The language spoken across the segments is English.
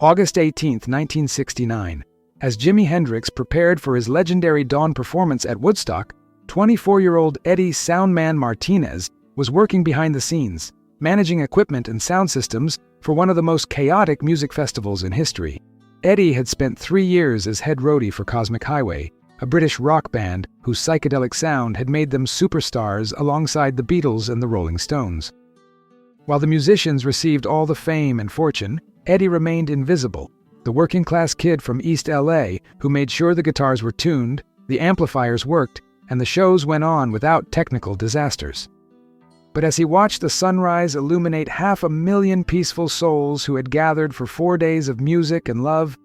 August 18, 1969. As Jimi Hendrix prepared for his legendary dawn performance at Woodstock, 24-year-old Eddie "Soundman" Martinez was working behind the scenes, managing equipment and sound systems for one of the most chaotic music festivals in history. Eddie had spent 3 years as head roadie for Cosmic Highway, a British rock band whose psychedelic sound had made them superstars alongside the Beatles and the Rolling Stones. While the musicians received all the fame and fortune, Eddie remained invisible, the working-class kid from East LA who made sure the guitars were tuned, the amplifiers worked, and the shows went on without technical disasters. But as he watched the sunrise illuminate 500,000 peaceful souls who had gathered for 4 days of music and love,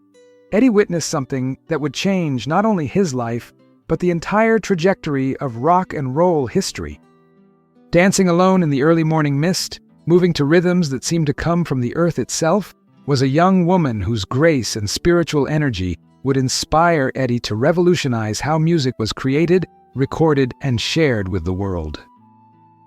Eddie witnessed something that would change not only his life, but the entire trajectory of rock and roll history. Dancing alone in the early morning mist, moving to rhythms that seemed to come from the earth itself, was a young woman whose grace and spiritual energy would inspire Eddie to revolutionize how music was created, recorded, and shared with the world.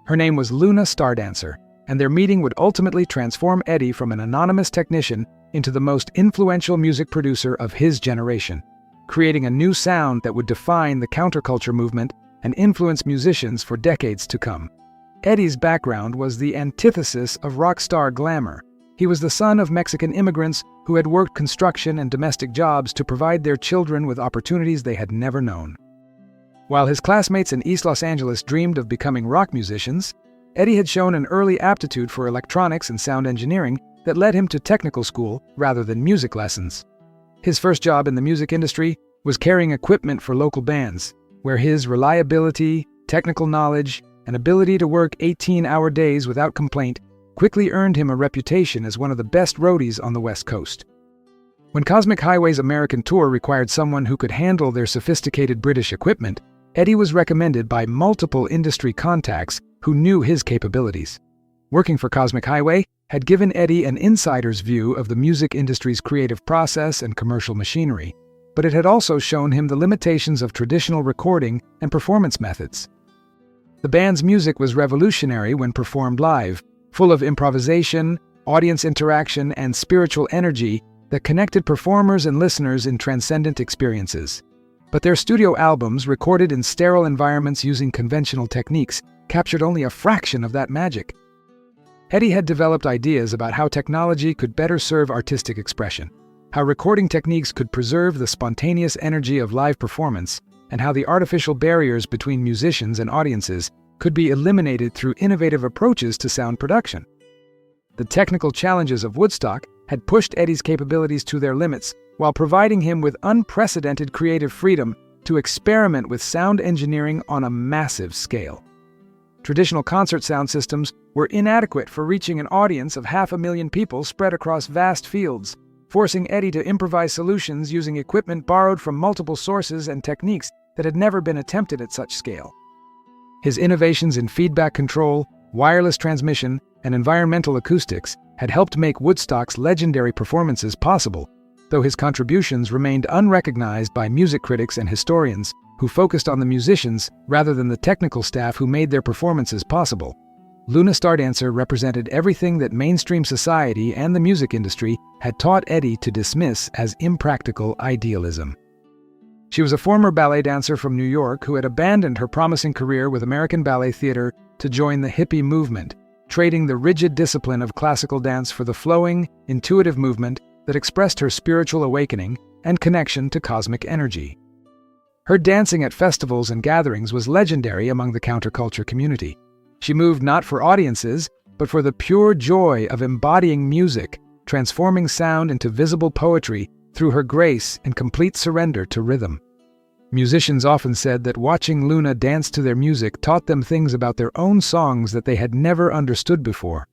Her name was Luna Stardancer, and their meeting would ultimately transform Eddie from an anonymous technician into the most influential music producer of his generation, creating a new sound that would define the counterculture movement and influence musicians for decades to come. Eddie's background was the antithesis of rock star glamour. He was the son of Mexican immigrants who had worked construction and domestic jobs to provide their children with opportunities they had never known. While his classmates in East Los Angeles dreamed of becoming rock musicians, Eddie had shown an early aptitude for electronics and sound engineering that led him to technical school rather than music lessons. His first job in the music industry was carrying equipment for local bands, where his reliability, technical knowledge, and ability to work 18-hour days without complaint quickly earned him a reputation as one of the best roadies on the West Coast. When Cosmic Highway's American tour required someone who could handle their sophisticated British equipment, Eddie was recommended by multiple industry contacts who knew his capabilities. Working for Cosmic Highway had given Eddie an insider's view of the music industry's creative process and commercial machinery, but it had also shown him the limitations of traditional recording and performance methods. The band's music was revolutionary when performed live, full of improvisation, audience interaction, and spiritual energy that connected performers and listeners in transcendent experiences. But their studio albums, recorded in sterile environments using conventional techniques, captured only a fraction of that magic. Eddie had developed ideas about how technology could better serve artistic expression, how recording techniques could preserve the spontaneous energy of live performance, and how the artificial barriers between musicians and audiences could be eliminated through innovative approaches to sound production. The technical challenges of Woodstock had pushed Eddie's capabilities to their limits while providing him with unprecedented creative freedom to experiment with sound engineering on a massive scale. Traditional concert sound systems were inadequate for reaching an audience of 500,000 people spread across vast fields, forcing Eddie to improvise solutions using equipment borrowed from multiple sources and techniques that had never been attempted at such scale. His innovations in feedback control, wireless transmission, and environmental acoustics had helped make Woodstock's legendary performances possible, though his contributions remained unrecognized by music critics and historians who focused on the musicians rather than the technical staff who made their performances possible. Luna Stardancer represented everything that mainstream society and the music industry had taught Eddie to dismiss as impractical idealism. She was a former ballet dancer from New York who had abandoned her promising career with American Ballet Theater to join the hippie movement, trading the rigid discipline of classical dance for the flowing, intuitive movement that expressed her spiritual awakening and connection to cosmic energy. Her dancing at festivals and gatherings was legendary among the counterculture community. She moved not for audiences, but for the pure joy of embodying music, transforming sound into visible poetry through her grace and complete surrender to rhythm. Musicians often said that watching Luna dance to their music taught them things about their own songs that they had never understood before.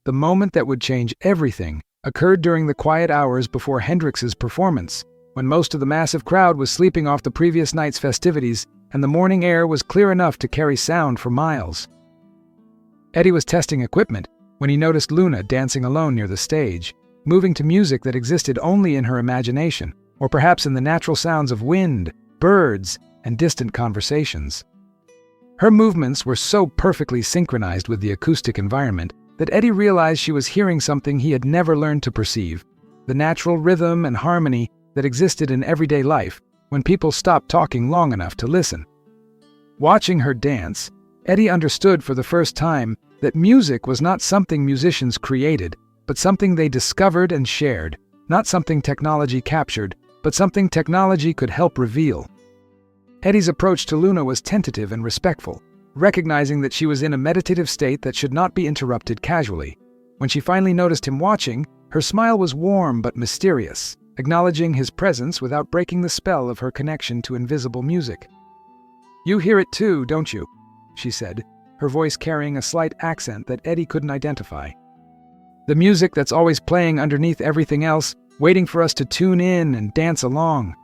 The moment that would change everything occurred during the quiet hours before Hendrix's performance, when most of the massive crowd was sleeping off the previous night's festivities and the morning air was clear enough to carry sound for miles. Eddie was testing equipment when he noticed Luna dancing alone near the stage, moving to music that existed only in her imagination, or perhaps in the natural sounds of wind, birds, and distant conversations. Her movements were so perfectly synchronized with the acoustic environment that Eddie realized she was hearing something he had never learned to perceive, the natural rhythm and harmony that existed in everyday life when people stopped talking long enough to listen. Watching her dance, Eddie understood for the first time that music was not something musicians created, but something they discovered and shared, not something technology captured, but something technology could help reveal. Eddie's approach to Luna was tentative and respectful, recognizing that she was in a meditative state that should not be interrupted casually. When she finally noticed him watching, her smile was warm but mysterious, acknowledging his presence without breaking the spell of her connection to invisible music. "You hear it too, don't you?" she said, her voice carrying a slight accent that Eddie couldn't identify. "The music that's always playing underneath everything else, waiting for us to tune in and dance along."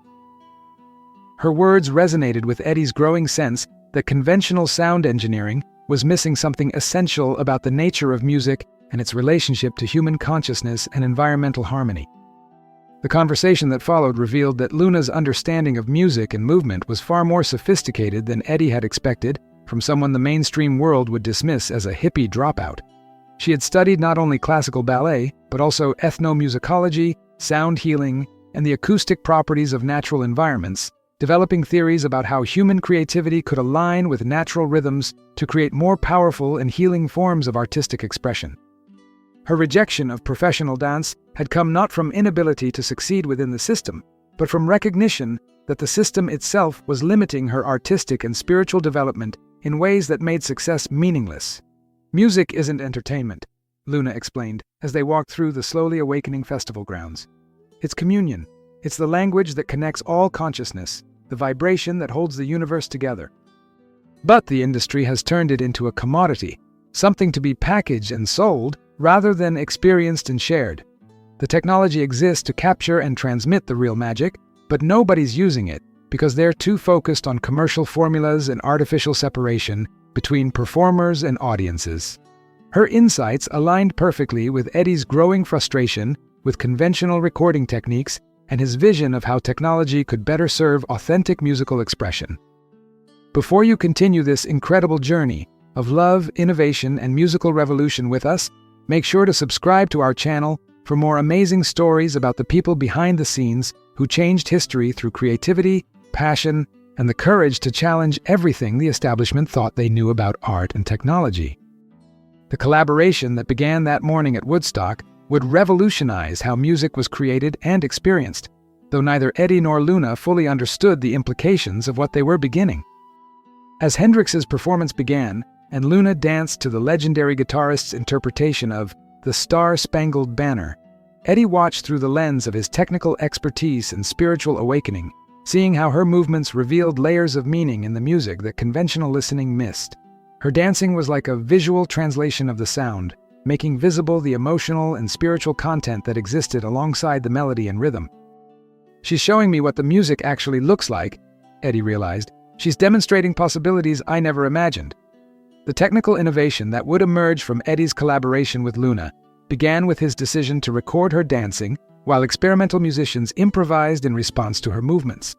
Her words resonated with Eddie's growing sense that conventional sound engineering was missing something essential about the nature of music and its relationship to human consciousness and environmental harmony. The conversation that followed revealed that Luna's understanding of music and movement was far more sophisticated than Eddie had expected from someone the mainstream world would dismiss as a hippie dropout. She had studied not only classical ballet, but also ethnomusicology, sound healing, and the acoustic properties of natural environments, developing theories about how human creativity could align with natural rhythms to create more powerful and healing forms of artistic expression. Her rejection of professional dance had come not from inability to succeed within the system, but from recognition that the system itself was limiting her artistic and spiritual development in ways that made success meaningless. "Music isn't entertainment," Luna explained as they walked through the slowly awakening festival grounds. "It's communion. It's the language that connects all consciousness, the vibration that holds the universe together. But the industry has turned it into a commodity, something to be packaged and sold rather than experienced and shared. The technology exists to capture and transmit the real magic, but nobody's using it because they're too focused on commercial formulas and artificial separation between performers and audiences." Her insights aligned perfectly with Eddie's growing frustration with conventional recording techniques and his vision of how technology could better serve authentic musical expression. Before you continue this incredible journey of love, innovation, and musical revolution with us, make sure to subscribe to our channel for more amazing stories about the people behind the scenes who changed history through creativity, passion, and the courage to challenge everything the establishment thought they knew about art and technology. The collaboration that began that morning at Woodstock would revolutionize how music was created and experienced, though neither Eddie nor Luna fully understood the implications of what they were beginning. As Hendrix's performance began, and Luna danced to the legendary guitarist's interpretation of "The Star-Spangled Banner," Eddie watched through the lens of his technical expertise and spiritual awakening, seeing how her movements revealed layers of meaning in the music that conventional listening missed. Her dancing was like a visual translation of the sound, making visible the emotional and spiritual content that existed alongside the melody and rhythm. "She's showing me what the music actually looks like," Eddie realized. "She's demonstrating possibilities I never imagined." The technical innovation that would emerge from Eddie's collaboration with Luna began with his decision to record her dancing while experimental musicians improvised in response to her movements.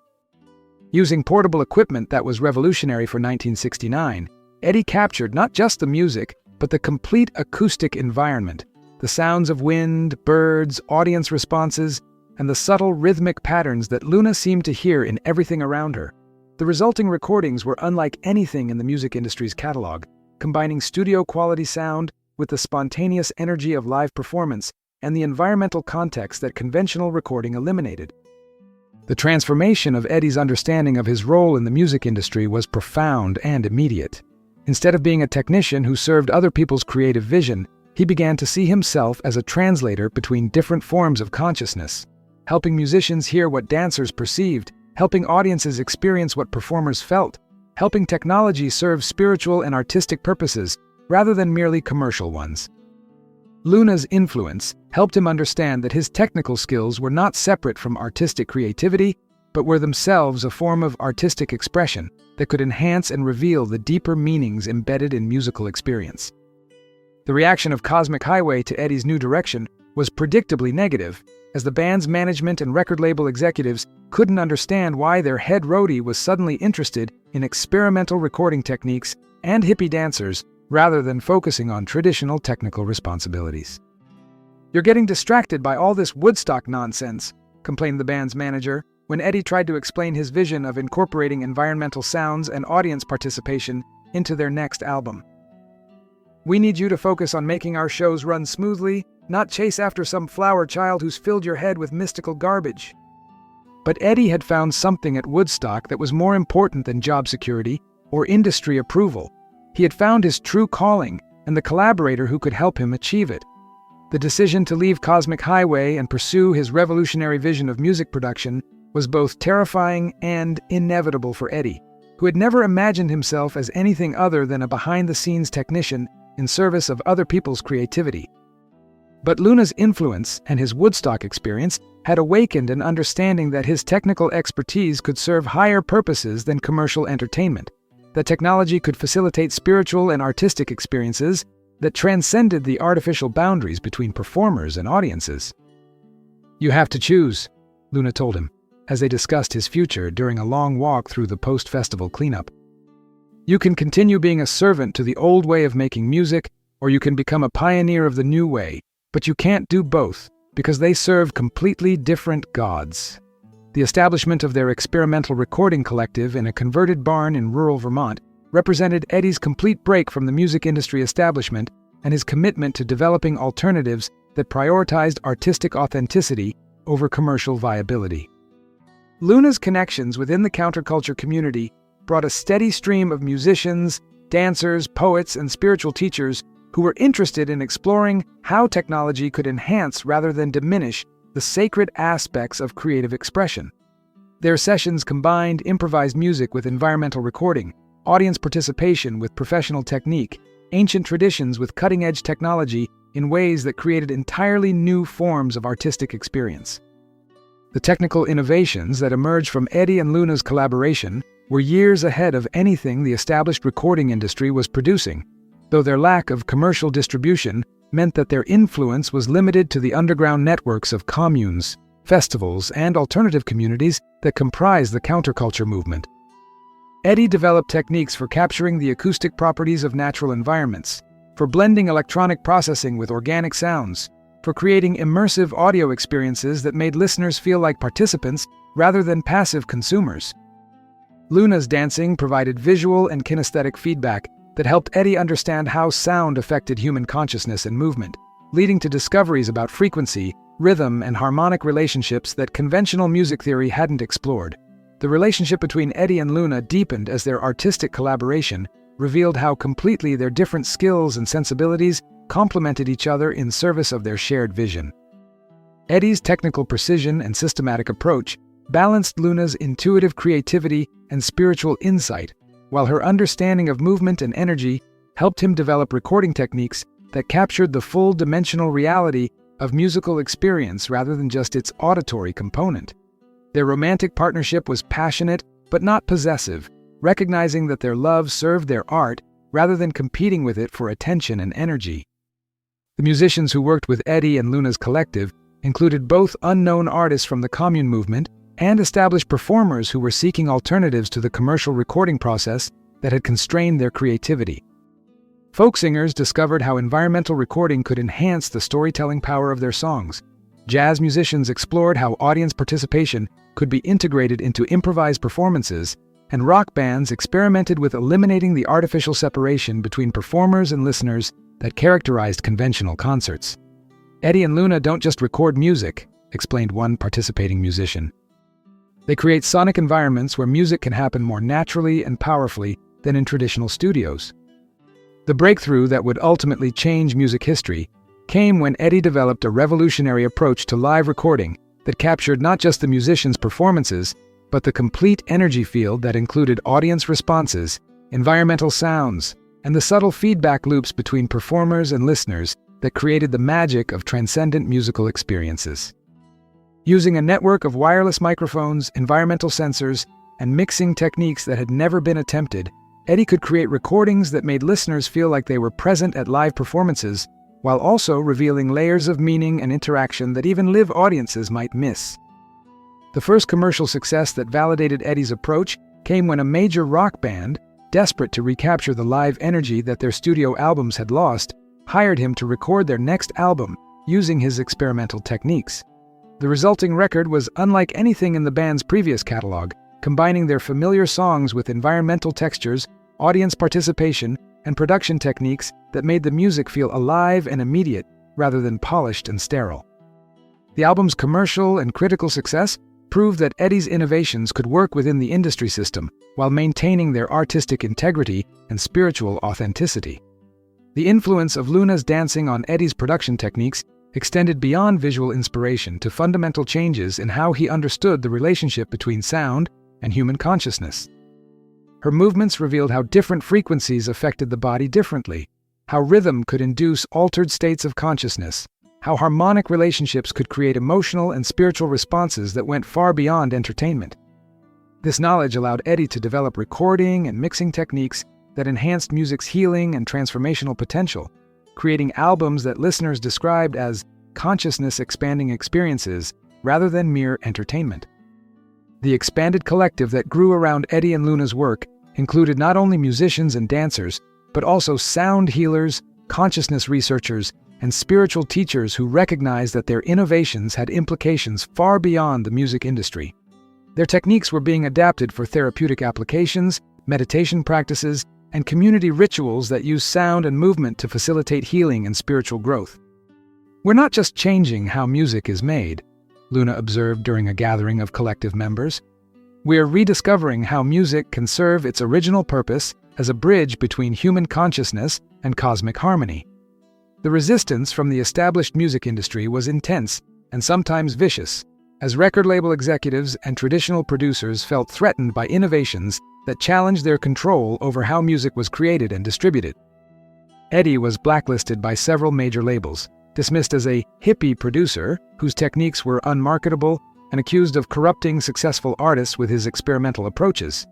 Using portable equipment that was revolutionary for 1969, Eddie captured not just the music, but the complete acoustic environment, the sounds of wind, birds, audience responses, and the subtle rhythmic patterns that Luna seemed to hear in everything around her. The resulting recordings were unlike anything in the music industry's catalog, combining studio-quality sound with the spontaneous energy of live performance and the environmental context that conventional recording eliminated. The transformation of Eddie's understanding of his role in the music industry was profound and immediate. Instead of being a technician who served other people's creative vision, he began to see himself as a translator between different forms of consciousness, helping musicians hear what dancers perceived, helping audiences experience what performers felt, helping technology serve spiritual and artistic purposes rather than merely commercial ones. Luna's influence helped him understand that his technical skills were not separate from artistic creativity, but were themselves a form of artistic expression that could enhance and reveal the deeper meanings embedded in musical experience. The reaction of Cosmic Highway to Eddie's new direction was predictably negative, as the band's management and record label executives couldn't understand why their head roadie was suddenly interested in experimental recording techniques and hippie dancers rather than focusing on traditional technical responsibilities. "You're getting distracted by all this Woodstock nonsense," complained the band's manager when Eddie tried to explain his vision of incorporating environmental sounds and audience participation into their next album. "We need you to focus on making our shows run smoothly, not chase after some flower child who's filled your head with mystical garbage." But Eddie had found something at Woodstock that was more important than job security or industry approval. He had found his true calling and the collaborator who could help him achieve it. The decision to leave Cosmic Highway and pursue his revolutionary vision of music production was both terrifying and inevitable for Eddie, who had never imagined himself as anything other than a behind-the-scenes technician in service of other people's creativity. But Luna's influence and his Woodstock experience had awakened an understanding that his technical expertise could serve higher purposes than commercial entertainment, that technology could facilitate spiritual and artistic experiences that transcended the artificial boundaries between performers and audiences. "You have to choose," Luna told him, as they discussed his future during a long walk through the post-festival cleanup. "You can continue being a servant to the old way of making music, or you can become a pioneer of the new way, but you can't do both, because they serve completely different gods." The establishment of their experimental recording collective in a converted barn in rural Vermont represented Eddie's complete break from the music industry establishment and his commitment to developing alternatives that prioritized artistic authenticity over commercial viability. Luna's connections within the counterculture community brought a steady stream of musicians, dancers, poets, and spiritual teachers who were interested in exploring how technology could enhance rather than diminish the sacred aspects of creative expression. Their sessions combined improvised music with environmental recording, audience participation with professional technique, ancient traditions with cutting-edge technology in ways that created entirely new forms of artistic experience. The technical innovations that emerged from Eddie and Luna's collaboration were years ahead of anything the established recording industry was producing, though their lack of commercial distribution meant that their influence was limited to the underground networks of communes, festivals, and alternative communities that comprise the counterculture movement. Eddie developed techniques for capturing the acoustic properties of natural environments, for blending electronic processing with organic sounds, for creating immersive audio experiences that made listeners feel like participants rather than passive consumers. Luna's dancing provided visual and kinesthetic feedback that helped Eddie understand how sound affected human consciousness and movement, leading to discoveries about frequency, rhythm, and harmonic relationships that conventional music theory hadn't explored. The relationship between Eddie and Luna deepened as their artistic collaboration revealed how completely their different skills and sensibilities complemented each other in service of their shared vision. Eddie's technical precision and systematic approach balanced Luna's intuitive creativity and spiritual insight, while her understanding of movement and energy helped him develop recording techniques that captured the full dimensional reality of musical experience rather than just its auditory component. Their romantic partnership was passionate but not possessive, recognizing that their love served their art rather than competing with it for attention and energy. The musicians who worked with Eddie and Luna's collective included both unknown artists from the commune movement and established performers who were seeking alternatives to the commercial recording process that had constrained their creativity. Folk singers discovered how environmental recording could enhance the storytelling power of their songs. Jazz musicians explored how audience participation could be integrated into improvised performances, and rock bands experimented with eliminating the artificial separation between performers and listeners that characterized conventional concerts. "Eddie and Luna don't just record music," explained one participating musician. "They create sonic environments where music can happen more naturally and powerfully than in traditional studios." The breakthrough that would ultimately change music history came when Eddie developed a revolutionary approach to live recording that captured not just the musicians' performances, but the complete energy field that included audience responses, environmental sounds, and the subtle feedback loops between performers and listeners that created the magic of transcendent musical experiences. Using a network of wireless microphones, environmental sensors, and mixing techniques that had never been attempted, Eddie could create recordings that made listeners feel like they were present at live performances, while also revealing layers of meaning and interaction that even live audiences might miss. The first commercial success that validated Eddie's approach came when a major rock band, desperate to recapture the live energy that their studio albums had lost, hired him to record their next album using his experimental techniques. The resulting record was unlike anything in the band's previous catalog, combining their familiar songs with environmental textures, audience participation, and production techniques that made the music feel alive and immediate rather than polished and sterile. The album's commercial and critical success proved that Eddie's innovations could work within the industry system while maintaining their artistic integrity and spiritual authenticity. The influence of Luna's dancing on Eddie's production techniques extended beyond visual inspiration to fundamental changes in how he understood the relationship between sound and human consciousness. Her movements revealed how different frequencies affected the body differently, how rhythm could induce altered states of consciousness, how harmonic relationships could create emotional and spiritual responses that went far beyond entertainment. This knowledge allowed Eddie to develop recording and mixing techniques that enhanced music's healing and transformational potential, creating albums that listeners described as consciousness-expanding experiences rather than mere entertainment. The expanded collective that grew around Eddie and Luna's work included not only musicians and dancers, but also sound healers, consciousness researchers, and spiritual teachers who recognized that their innovations had implications far beyond the music industry. Their techniques were being adapted for therapeutic applications, meditation practices, and community rituals that use sound and movement to facilitate healing and spiritual growth. "We're not just changing how music is made," Luna observed during a gathering of collective members. "We're rediscovering how music can serve its original purpose as a bridge between human consciousness and cosmic harmony." The resistance from the established music industry was intense and sometimes vicious, as record label executives and traditional producers felt threatened by innovations that challenged their control over how music was created and distributed. Eddie was blacklisted by several major labels, dismissed as a hippie producer whose techniques were unmarketable, and accused of corrupting successful artists with his experimental approaches.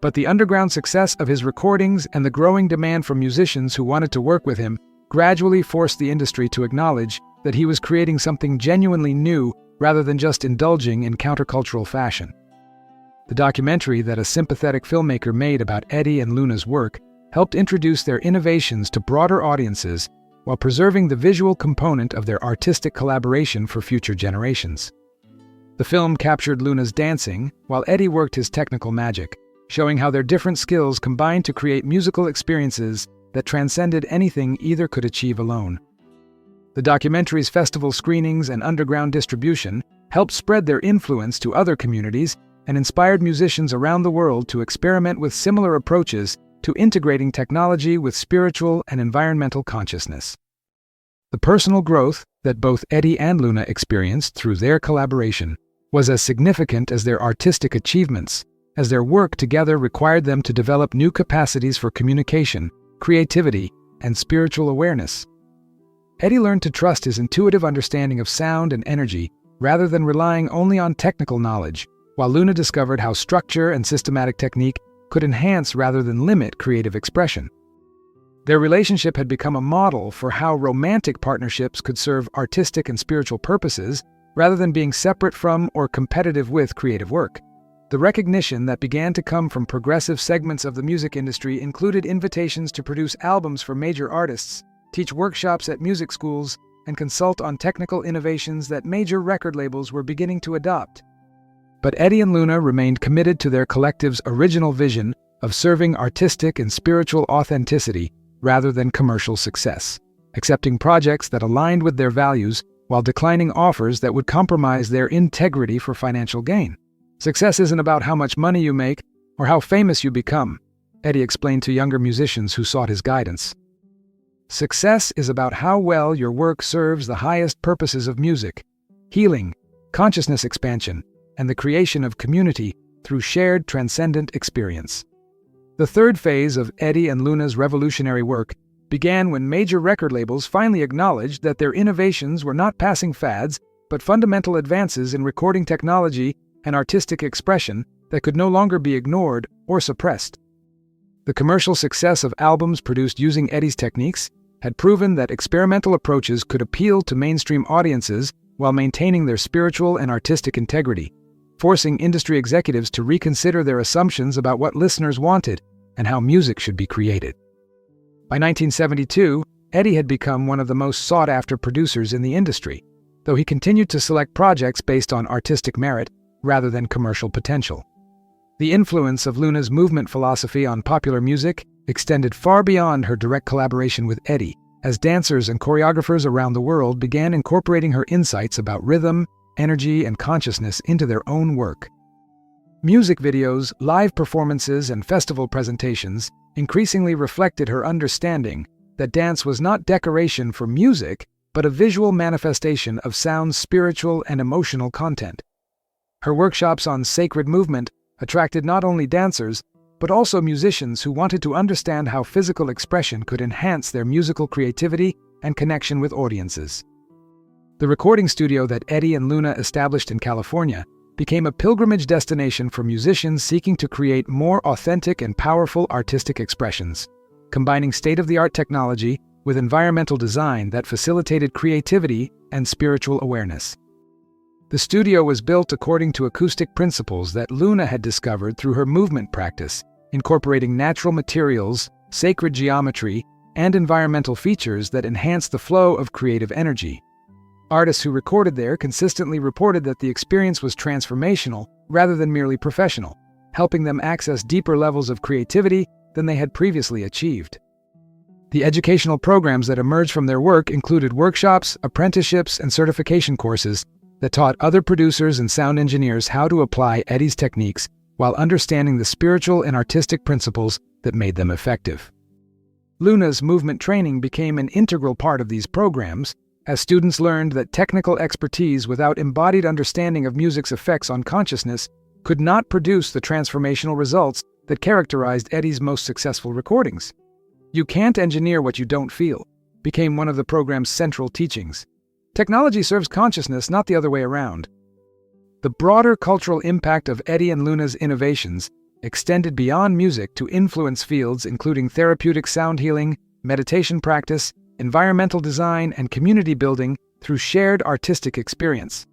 But the underground success of his recordings and the growing demand from musicians who wanted to work with him gradually forced the industry to acknowledge that he was creating something genuinely new rather than just indulging in countercultural fashion. The documentary that a sympathetic filmmaker made about Eddie and Luna's work helped introduce their innovations to broader audiences while preserving the visual component of their artistic collaboration for future generations. The film captured Luna's dancing while Eddie worked his technical magic, showing how their different skills combined to create musical experiences that transcended anything either could achieve alone. The documentary's festival screenings and underground distribution helped spread their influence to other communities and inspired musicians around the world to experiment with similar approaches to integrating technology with spiritual and environmental consciousness. The personal growth that both Eddie and Luna experienced through their collaboration was as significant as their artistic achievements, as their work together required them to develop new capacities for communication, creativity, and spiritual awareness. Eddie learned to trust his intuitive understanding of sound and energy rather than relying only on technical knowledge, while Luna discovered how structure and systematic technique could enhance rather than limit creative expression. Their relationship had become a model for how romantic partnerships could serve artistic and spiritual purposes rather than being separate from or competitive with creative work. The recognition that began to come from progressive segments of the music industry included invitations to produce albums for major artists, teach workshops at music schools, and consult on technical innovations that major record labels were beginning to adopt. But Eddie and Luna remained committed to their collective's original vision of serving artistic and spiritual authenticity rather than commercial success, accepting projects that aligned with their values while declining offers that would compromise their integrity for financial gain. "Success isn't about how much money you make or how famous you become," Eddie explained to younger musicians who sought his guidance. "Success is about how well your work serves the highest purposes of music, healing, consciousness expansion, and the creation of community through shared transcendent experience." The third phase of Eddie and Luna's revolutionary work began when major record labels finally acknowledged that their innovations were not passing fads, but fundamental advances in recording technology and artistic expression that could no longer be ignored or suppressed. The commercial success of albums produced using Eddie's techniques had proven that experimental approaches could appeal to mainstream audiences while maintaining their spiritual and artistic integrity, forcing industry executives to reconsider their assumptions about what listeners wanted and how music should be created. By 1972, Eddie had become one of the most sought-after producers in the industry, though he continued to select projects based on artistic merit rather than commercial potential. The influence of Luna's movement philosophy on popular music extended far beyond her direct collaboration with Eddie, as dancers and choreographers around the world began incorporating her insights about rhythm, energy, and consciousness into their own work. Music videos, live performances, and festival presentations increasingly reflected her understanding that dance was not decoration for music, but a visual manifestation of sound's spiritual and emotional content. Her workshops on sacred movement attracted not only dancers, but also musicians who wanted to understand how physical expression could enhance their musical creativity and connection with audiences. The recording studio that Eddie and Luna established in California became a pilgrimage destination for musicians seeking to create more authentic and powerful artistic expressions, combining state-of-the-art technology with environmental design that facilitated creativity and spiritual awareness. The studio was built according to acoustic principles that Luna had discovered through her movement practice, incorporating natural materials, sacred geometry, and environmental features that enhanced the flow of creative energy. Artists who recorded there consistently reported that the experience was transformational rather than merely professional, helping them access deeper levels of creativity than they had previously achieved. The educational programs that emerged from their work included workshops, apprenticeships, and certification courses that taught other producers and sound engineers how to apply Eddie's techniques while understanding the spiritual and artistic principles that made them effective. Luna's movement training became an integral part of these programs, as students learned that technical expertise without embodied understanding of music's effects on consciousness could not produce the transformational results that characterized Eddie's most successful recordings. "You can't engineer what you don't feel" became one of the program's central teachings. Technology serves consciousness, not the other way around. The broader cultural impact of Eddie and Luna's innovations extended beyond music to influence fields including therapeutic sound healing, meditation practice, environmental design, and community building through shared artistic experience.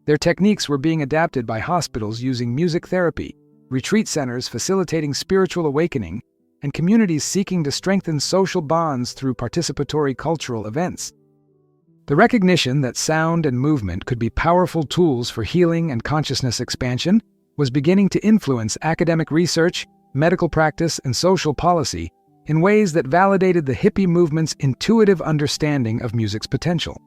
Their techniques were being adapted by hospitals using music therapy, retreat centers facilitating spiritual awakening, and communities seeking to strengthen social bonds through participatory cultural events. The recognition that sound and movement could be powerful tools for healing and consciousness expansion was beginning to influence academic research, medical practice, and social policy in ways that validated the hippie movement's intuitive understanding of music's potential.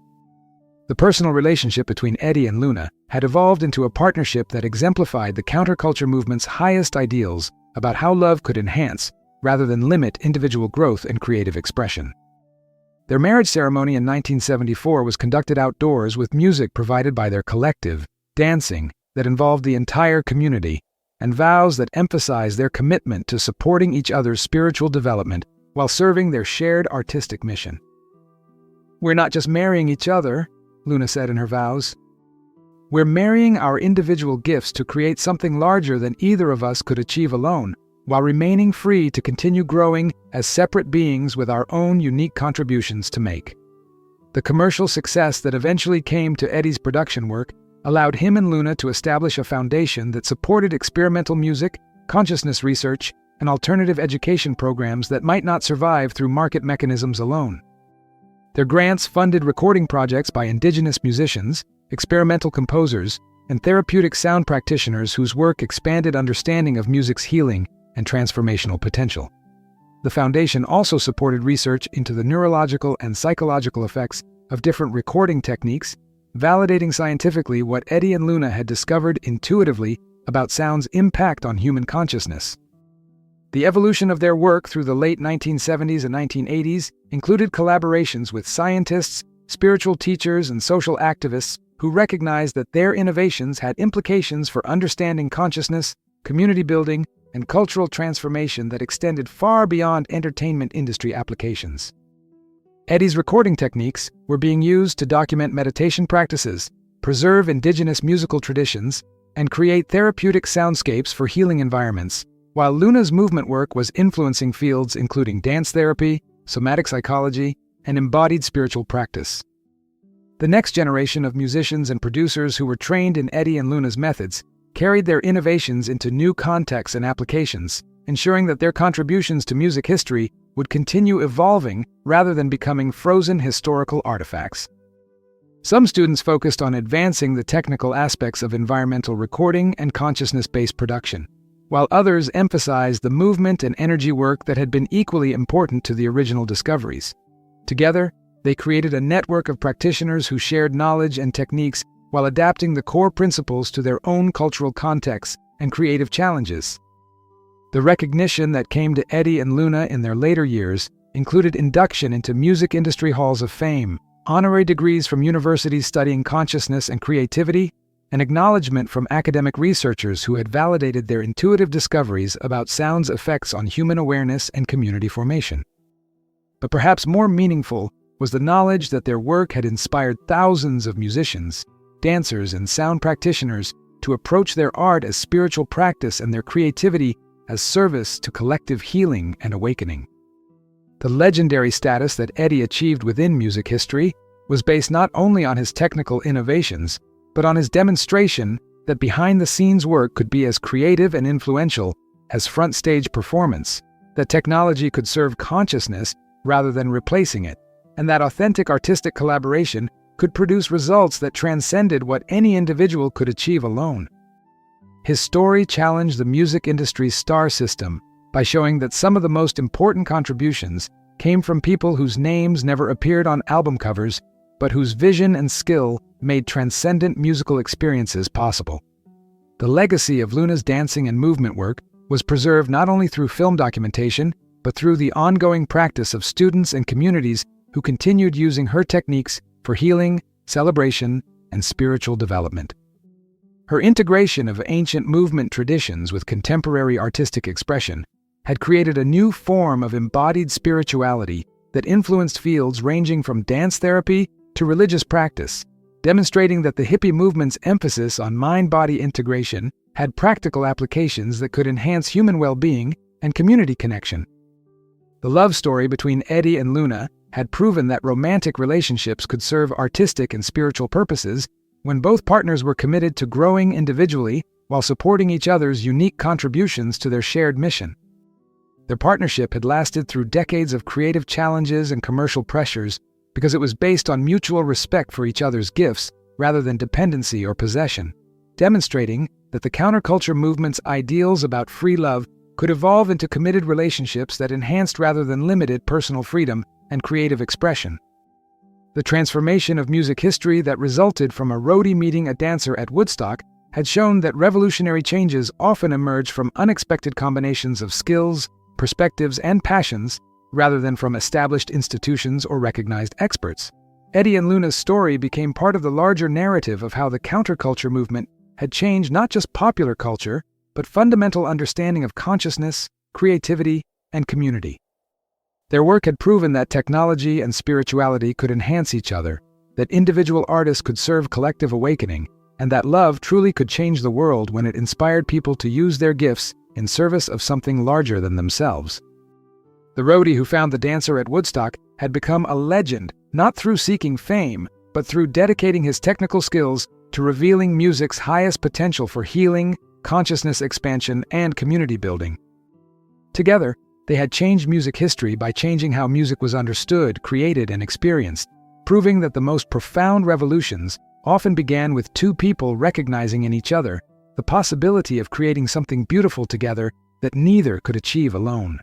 The personal relationship between Eddie and Luna had evolved into a partnership that exemplified the counterculture movement's highest ideals about how love could enhance, rather than limit, individual growth and creative expression. Their marriage ceremony in 1974 was conducted outdoors with music provided by their collective, dancing, that involved the entire community, and vows that emphasized their commitment to supporting each other's spiritual development while serving their shared artistic mission. "We're not just marrying each other," Luna said in her vows. "We're marrying our individual gifts to create something larger than either of us could achieve alone, while remaining free to continue growing as separate beings with our own unique contributions to make." The commercial success that eventually came to Eddie's production work allowed him and Luna to establish a foundation that supported experimental music, consciousness research, and alternative education programs that might not survive through market mechanisms alone. Their grants funded recording projects by indigenous musicians, experimental composers, and therapeutic sound practitioners whose work expanded understanding of music's healing and transformational potential. The foundation also supported research into the neurological and psychological effects of different recording techniques, validating scientifically what Eddie and Luna had discovered intuitively about sound's impact on human consciousness. The evolution of their work through the late 1970s and 1980s included collaborations with scientists, spiritual teachers, and social activists who recognized that their innovations had implications for understanding consciousness, community building, and cultural transformation that extended far beyond entertainment industry applications. Eddie's recording techniques were being used to document meditation practices, preserve indigenous musical traditions, and create therapeutic soundscapes for healing environments, while Luna's movement work was influencing fields including dance therapy, somatic psychology, and embodied spiritual practice. The next generation of musicians and producers who were trained in Eddie and Luna's methods carried their innovations into new contexts and applications, ensuring that their contributions to music history would continue evolving rather than becoming frozen historical artifacts. Some students focused on advancing the technical aspects of environmental recording and consciousness-based production, while others emphasized the movement and energy work that had been equally important to the original discoveries. Together, they created a network of practitioners who shared knowledge and techniques while adapting the core principles to their own cultural contexts and creative challenges. The recognition that came to Eddie and Luna in their later years included induction into music industry halls of fame, honorary degrees from universities studying consciousness and creativity, and acknowledgement from academic researchers who had validated their intuitive discoveries about sound's effects on human awareness and community formation. But perhaps more meaningful was the knowledge that their work had inspired thousands of musicians, dancers, and sound practitioners to approach their art as spiritual practice and their creativity as service to collective healing and awakening. The legendary status that Eddie achieved within music history was based not only on his technical innovations, but on his demonstration that behind-the-scenes work could be as creative and influential as front-stage performance, that technology could serve consciousness rather than replacing it, and that authentic artistic collaboration could produce results that transcended what any individual could achieve alone. His story challenged the music industry's star system by showing that some of the most important contributions came from people whose names never appeared on album covers, but whose vision and skill made transcendent musical experiences possible. The legacy of Luna's dancing and movement work was preserved not only through film documentation, but through the ongoing practice of students and communities who continued using her techniques for healing, celebration, and spiritual development. Her integration of ancient movement traditions with contemporary artistic expression had created a new form of embodied spirituality that influenced fields ranging from dance therapy to religious practice, demonstrating that the hippie movement's emphasis on mind-body integration had practical applications that could enhance human well-being and community connection. The love story between Eddie and Luna had proven that romantic relationships could serve artistic and spiritual purposes when both partners were committed to growing individually while supporting each other's unique contributions to their shared mission. Their partnership had lasted through decades of creative challenges and commercial pressures because it was based on mutual respect for each other's gifts rather than dependency or possession, demonstrating that the counterculture movement's ideals about free love could evolve into committed relationships that enhanced rather than limited personal freedom and creative expression. The transformation of music history that resulted from a roadie meeting a dancer at Woodstock had shown that revolutionary changes often emerge from unexpected combinations of skills, perspectives, and passions rather than from established institutions or recognized experts. Eddie and Luna's story became part of the larger narrative of how the counterculture movement had changed not just popular culture, but fundamental understanding of consciousness, creativity, and community. Their work had proven that technology and spirituality could enhance each other, that individual artists could serve collective awakening, and that love truly could change the world when it inspired people to use their gifts in service of something larger than themselves. The roadie who found the dancer at Woodstock had become a legend, not through seeking fame, but through dedicating his technical skills to revealing music's highest potential for healing, consciousness expansion, and community building. Together, they had changed music history by changing how music was understood, created, and experienced, proving that the most profound revolutions often began with two people recognizing in each other the possibility of creating something beautiful together that neither could achieve alone.